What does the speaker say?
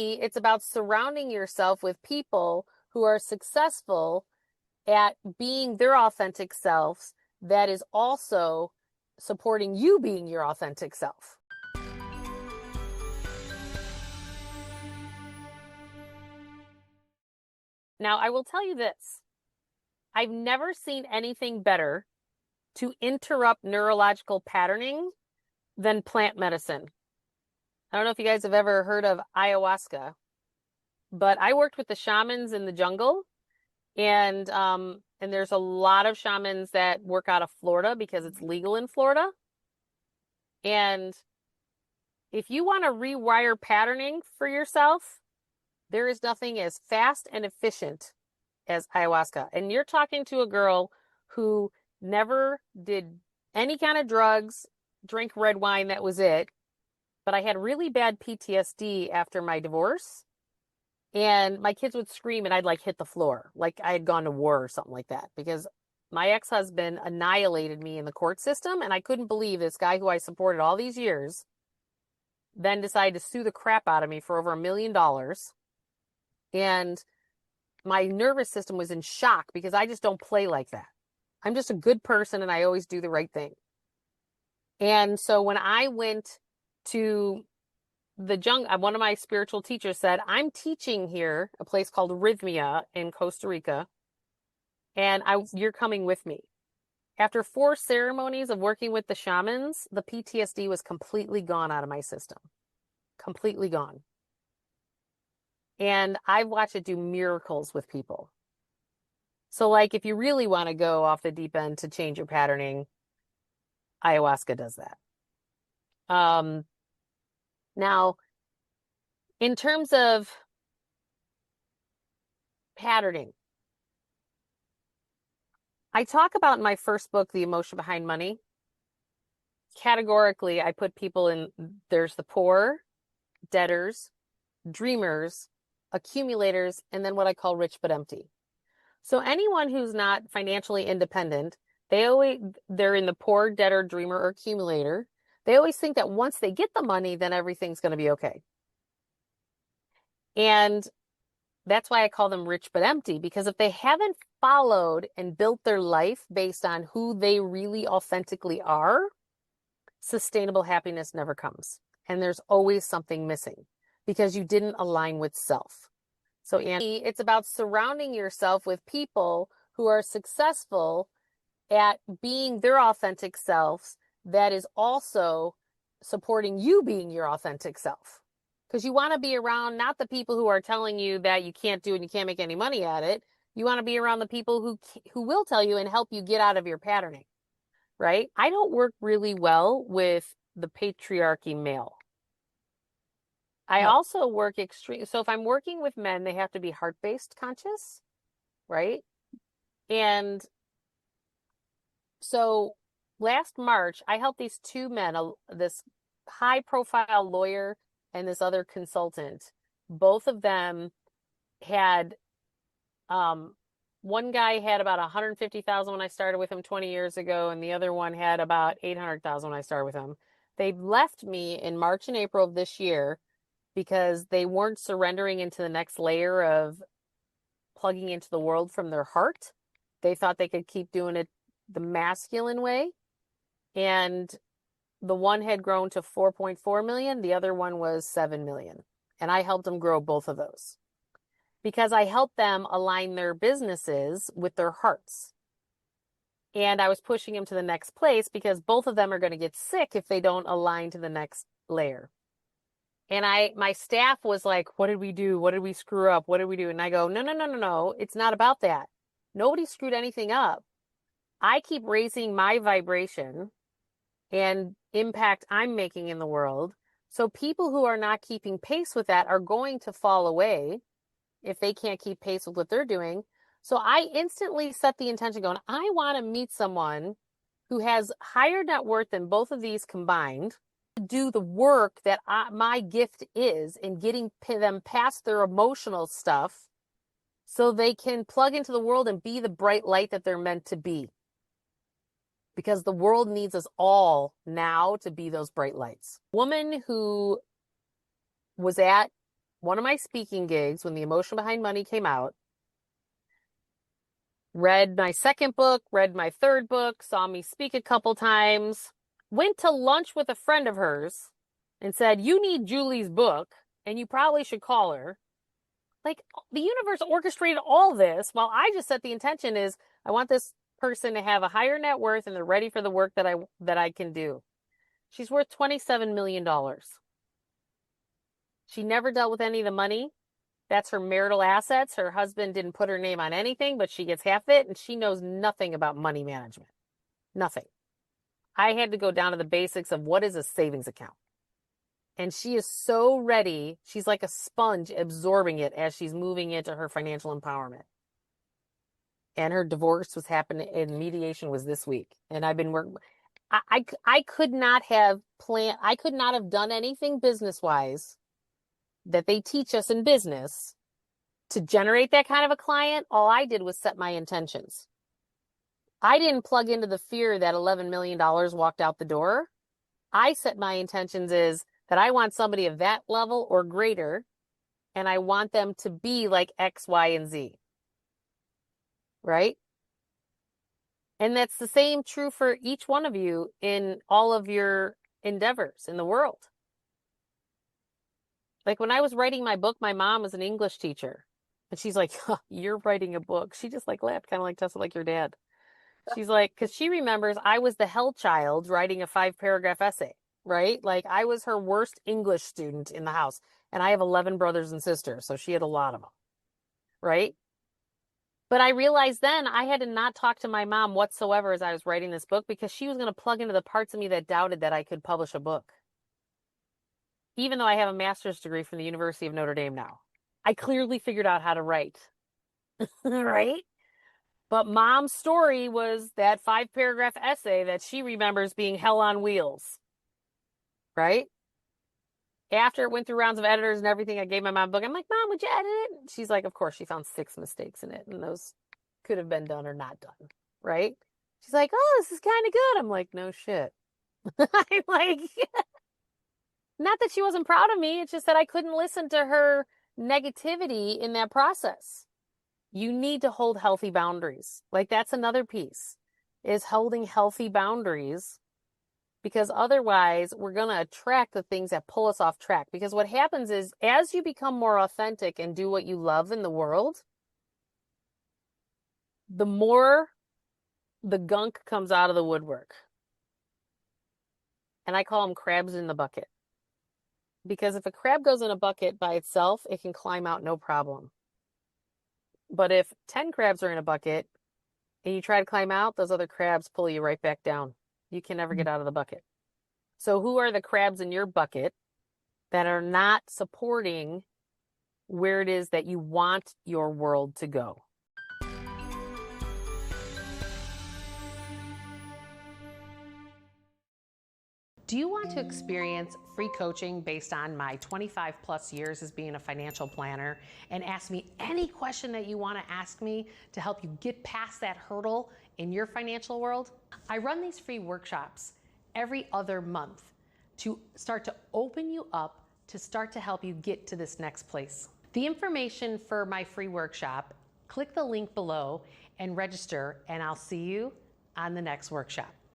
It's about surrounding yourself with people who are successful at being their authentic selves that is also supporting you being your authentic self. Now, I will tell you this. I've never seen anything better to interrupt neurological patterning than plant medicine. I don't know if you guys have ever heard of ayahuasca, but I worked with the shamans in the jungle, and there's a lot of shamans that work out of Florida because it's legal in Florida. And if you want to rewire patterning for yourself, there is nothing as fast and efficient as ayahuasca. And you're talking to a girl who never did any kind of drugs, drink red wine, that was it. But I had really bad PTSD after my divorce. And my kids would scream and I'd like hit the floor, like I had gone to war or something like that, because my ex-husband annihilated me in the court system. And I couldn't believe this guy who I supported all these years then decided to sue the crap out of me for over $1 million. And my nervous system was in shock because I just don't play like that. I'm just a good person and I always do the right thing. And so when I went to the jungle, one of my spiritual teachers said, I'm teaching here a place called Rhythmia in Costa Rica, and you're coming with me. After 4 ceremonies of working with the shamans, the PTSD was completely gone out of my system. Completely gone. And I've watched it do miracles with people. So like, if you really want to go off the deep end to change your patterning, ayahuasca does that. Now, in terms of patterning, I talk about in my first book, The Emotion Behind Money. Categorically, I put people in, there's the poor, debtors, dreamers, accumulators, and then what I call rich but empty. So anyone who's not financially independent, they're in the poor, debtor, dreamer, or accumulator. They always think that once they get the money, then everything's going to be okay. And that's why I call them rich but empty, because if they haven't followed and built their life based on who they really authentically are, sustainable happiness never comes. And there's always something missing because you didn't align with self. So Annie, it's about surrounding yourself with people who are successful at being their authentic selves that is also supporting you being your authentic self. Because you want to be around not the people who are telling you that you can't do it and you can't make any money at it. You want to be around the people who will tell you and help you get out of your patterning, right? I don't work really well with the patriarchy male. I also work extreme. So if I'm working with men, they have to be heart-based conscious, right? And so last March, I helped these 2 men, this high-profile lawyer and this other consultant. Both of them had, one guy had about 150,000 when I started with him 20 years ago, and the other one had about 800,000 when I started with him. They left me in March and April of this year because they weren't surrendering into the next layer of plugging into the world from their heart. They thought they could keep doing it the masculine way. And the one had grown to 4.4 million. The other one was 7 million. And I helped them grow both of those because I helped them align their businesses with their hearts. And I was pushing them to the next place because both of them are going to get sick if they don't align to the next layer. And my staff was like, what did we do? What did we screw up? What did we do? And I go, no. It's not about that. Nobody screwed anything up. I keep raising my vibration and impact I'm making in the world. So people who are not keeping pace with that are going to fall away if they can't keep pace with what they're doing. So I instantly set the intention going, I want to meet someone who has higher net worth than both of these combined, do the work that my gift is in getting them past their emotional stuff so they can plug into the world and be the bright light that they're meant to be. Because the world needs us all now to be those bright lights. Woman who was at one of my speaking gigs when The Emotion Behind Money came out, read my second book, read my third book, saw me speak a couple times, went to lunch with a friend of hers and said, "You need Julie's book and you probably should call her." Like, the universe orchestrated all this while I just set the intention is I want this person to have a higher net worth and they're ready for the work that I can do. She's worth $27 million. She never dealt with any of the money. That's her marital assets. Her husband didn't put her name on anything, but she gets half of it, and she knows nothing about money management. Nothing. I had to go down to the basics of what is a savings account. And she is so ready. She's like a sponge absorbing it as she's moving into her financial empowerment. And her divorce was happening, and mediation was this week. And I've been working. I could not have planned, I could not have done anything business-wise that they teach us in business to generate that kind of a client. All I did was set my intentions. I didn't plug into the fear that $11 million walked out the door. I set my intentions is that I want somebody of that level or greater, and I want them to be like X, Y, and Z. Right? And that's the same true for each one of you in all of your endeavors in the world. Like when I was writing my book, my mom was an English teacher. And she's like, huh, "You're writing a book." She just like laughed, kind of like Tessa, like your dad. She's like, because she remembers I was the hell child writing a 5-paragraph essay, right? Like I was her worst English student in the house. And I have 11 brothers and sisters. So she had a lot of them, right? But I realized then I had to not talk to my mom whatsoever as I was writing this book because she was going to plug into the parts of me that doubted that I could publish a book. Even though I have a master's degree from the University of Notre Dame now. I clearly figured out how to write, right? But mom's story was that 5-paragraph essay that she remembers being hell on wheels, right? After it went through rounds of editors and everything, I gave my mom a book. I'm like, "Mom, would you edit it?" She's like, "Of course." She found 6 mistakes in it, and those could have been done or not done, right? She's like, "Oh, this is kind of good." I'm like, "No shit." I'm like, not that she wasn't proud of me. It's just that I couldn't listen to her negativity in that process. You need to hold healthy boundaries. Like that's another piece is holding healthy boundaries because otherwise we're going to attract the things that pull us off track. Because what happens is as you become more authentic and do what you love in the world, the more the gunk comes out of the woodwork. And I call them crabs in the bucket. Because if a crab goes in a bucket by itself, it can climb out no problem. But if 10 crabs are in a bucket and you try to climb out, those other crabs pull you right back down. You can never get out of the bucket. So who are the crabs in your bucket that are not supporting where it is that you want your world to go? Do you want to experience free coaching based on my 25 plus years as being a financial planner and ask me any question that you want to ask me to help you get past that hurdle in your financial world? I run these free workshops every other month to start to open you up to start to help you get to this next place. The information for my free workshop, click the link below and register, and I'll see you on the next workshop.